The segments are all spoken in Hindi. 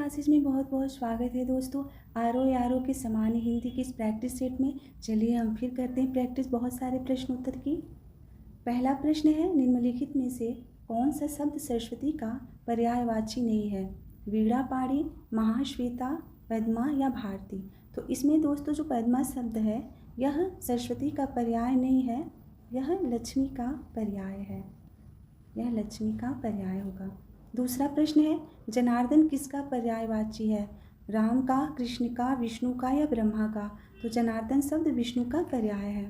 क्लासेस में बहुत बहुत स्वागत है दोस्तों। आर ओ के सामान्य हिंदी की इस प्रैक्टिस सेट में चलिए हम फिर करते हैं प्रैक्टिस बहुत सारे प्रश्न उत्तर की। पहला प्रश्न है, निम्नलिखित में से कौन सा शब्द सरस्वती का पर्यायवाची नहीं है? वीणा पाणी, महाश्वेता, पद्मा या भारती। तो इसमें दोस्तों जो पद्मा शब्द है यह सरस्वती का पर्याय नहीं है, यह लक्ष्मी का पर्याय है, यह लक्ष्मी का पर्याय होगा। दूसरा प्रश्न है, जनार्दन किसका पर्यायवाची है? राम का, कृष्ण का, विष्णु का या ब्रह्मा का। तो जनार्दन शब्द विष्णु का पर्याय है।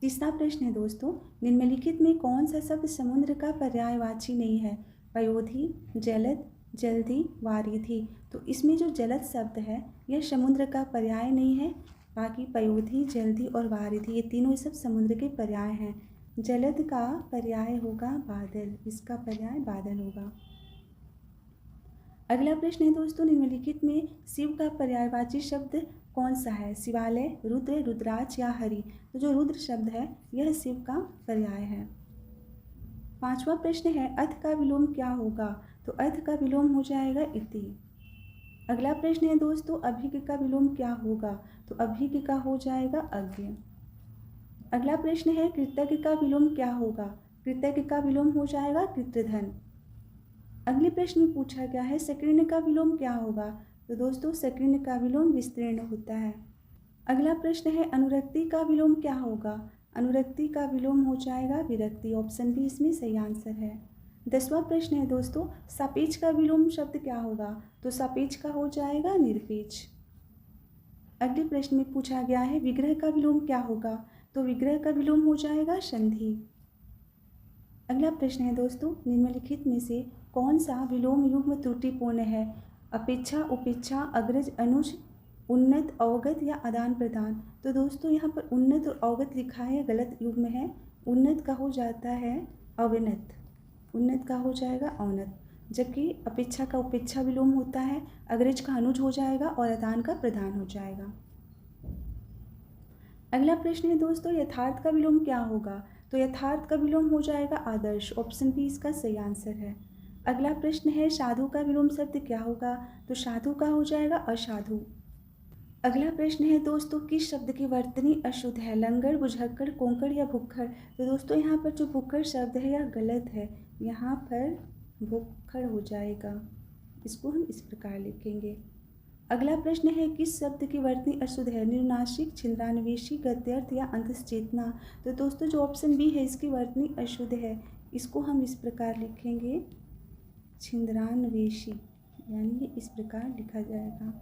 तीसरा प्रश्न है दोस्तों, निम्नलिखित में कौन सा शब्द समुद्र का पर्यायवाची नहीं है? पयोधी, जलद, जल्दी, वारिधि। तो इसमें जो जलद शब्द है यह समुद्र का पर्याय नहीं है, बाकी पयोधी, जल्दी और वारिधि ये तीनों सब समुद्र के पर्याय हैं। जलद का पर्याय होगा बादल, इसका पर्याय बादल होगा। अगला प्रश्न है दोस्तों, निम्नलिखित में शिव का पर्यायवाची शब्द कौन सा है? शिवालय, रुद्र, रुद्राक्ष या हरि। तो जो रुद्र शब्द है यह शिव का पर्याय है। पांचवा प्रश्न है, अथ का विलोम क्या होगा? तो अथ का विलोम हो जाएगा इति। अगला प्रश्न है दोस्तों, अभिज्ञ का विलोम क्या होगा? तो अभिज्ञ का हो जाएगा अज्ञ। अगला प्रश्न है, कृतज्ञ का विलोम क्या होगा? कृतज्ञ का विलोम हो जाएगा कृतधन। अगले प्रश्न में पूछा गया है, सकीर्ण का विलोम क्या होगा? तो दोस्तों सकीर्ण का विलोम विस्तीर्ण होता है। अगला प्रश्न है, अनुरक्ति का विलोम क्या होगा? अनुरक्ति का विलोम हो जाएगा विरक्ति। ऑप्शन बी इसमें सही आंसर है। 10वां प्रश्न है दोस्तों, सापेक्ष का विलोम शब्द क्या होगा? तो सापेक्ष का हो जाएगा निरपेक्ष। अगले प्रश्न में पूछा गया है, विग्रह का विलोम क्या होगा? तो विग्रह का विलोम हो जाएगा संधि। अगला प्रश्न है दोस्तों, निम्नलिखित में से कौन सा विलोम युग्म त्रुटिपूर्ण है? अपेक्षा, उपेक्षा, अग्रज, अनुज, उन्नत, अवगत या आदान प्रदान। तो दोस्तों यहाँ पर उन्नत और अवगत लिखा है, गलत युग्म है। उन्नत का हो जाता है अवनत, उन्नत का हो जाएगा अवनत, जबकि अपेक्षा का उपेक्षा विलोम होता है, अग्रज का अनुज हो जाएगा और आदान का प्रदान हो जाएगा। अगला प्रश्न है दोस्तों, यथार्थ का विलोम क्या होगा? तो यथार्थ का विलोम हो जाएगा आदर्श। ऑप्शन बी इसका सही आंसर है। अगला प्रश्न है, साधु का विलोम शब्द क्या होगा? तो साधु का हो जाएगा असाधु। अगला प्रश्न है दोस्तों, किस शब्द की वर्तनी अशुद्ध है? लंगड़, बुझक्कड़, कोंकण या भुक्खड़। तो दोस्तों यहाँ पर जो भुक्खड़ शब्द है यह गलत है, यहाँ पर भुक्खड़ हो जाएगा, इसको हम इस प्रकार लिखेंगे। अगला प्रश्न है, किस शब्द की वर्तनी अशुद्ध है? निर्नासिक, छिंद्रान्वेषी, गद्यार्थ या अंतश्चेतना। तो दोस्तों जो ऑप्शन बी है इसकी वर्तनी अशुद्ध है, इसको हम इस प्रकार लिखेंगे छिंद्रान्वेषी, यानी ये इस प्रकार लिखा जाएगा।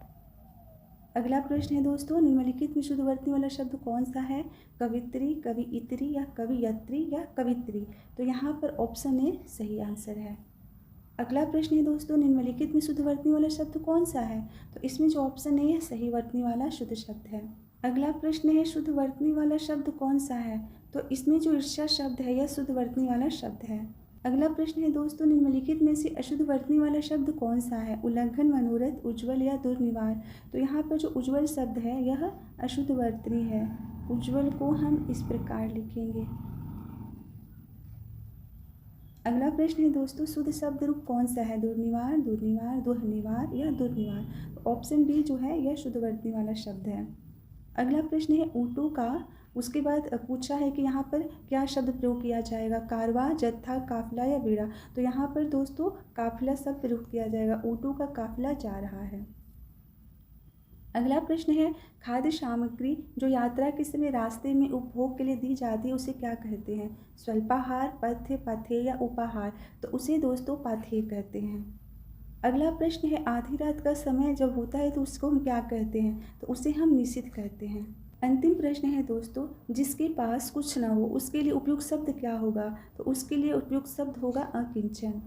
अगला प्रश्न है दोस्तों, निम्नलिखित में शुद्ध वर्तनी वाला शब्द कौन सा है? कवित्री, कवियत्री या कवियत्री या कवित्री। तो यहाँ पर ऑप्शन ए सही आंसर है। अगला प्रश्न है दोस्तों, निम्नलिखित में शुद्ध वर्तनी वाला शब्द कौन सा है? तो इसमें जो ऑप्शन ए है सही वर्तनी वाला शुद्ध शब्द है। अगला प्रश्न है, शुद्ध वर्तनी वाला शब्द कौन सा है? तो इसमें जो ईर्ष्या शब्द है यह शुद्ध वर्तनी वाला शब्द है। अगला प्रश्न है दोस्तों, निम्नलिखित में से अशुद्ध वर्तनी वाला शब्द कौन सा है? उल्लंघन, मनोरथ, उज्ज्वल या दुर्निवार। तो यहाँ पर जो उज्ज्वल शब्द है यह अशुद्ध वर्तनी है, उज्ज्वल को हम इस प्रकार लिखेंगे। अगला प्रश्न है दोस्तों, शुद्ध शब्द रूप कौन सा है? दुर्निवार, दुर्निवार, दुर्निवार या दुर्निवार। ऑप्शन बी जो है यह शुद्ध वर्तनी वाला शब्द है। अगला प्रश्न है ऊँटों का, उसके बाद पूछा है कि यहाँ पर क्या शब्द प्रयोग किया जाएगा? कारवा, जत्था, काफिला या बेड़ा। तो यहाँ पर दोस्तों काफिला शब्द प्रयोग किया जाएगा, ऊँटों का काफिला जा रहा है। अगला प्रश्न है, खाद्य सामग्री जो यात्रा के समय रास्ते में उपभोग के लिए दी जाती है उसे क्या कहते हैं? स्वल्पाहार, पथ्य, पथ्य या उपाहार। तो उसे दोस्तों पाथेय कहते हैं। अगला प्रश्न है, आधी रात का समय जब होता है तो उसको हम क्या कहते हैं? तो उसे हम निषिद्ध कहते हैं। अंतिम प्रश्न है दोस्तों, जिसके पास कुछ ना हो उसके लिए उपयुक्त शब्द क्या होगा? तो उसके लिए उपयुक्त शब्द होगा अकिंचन।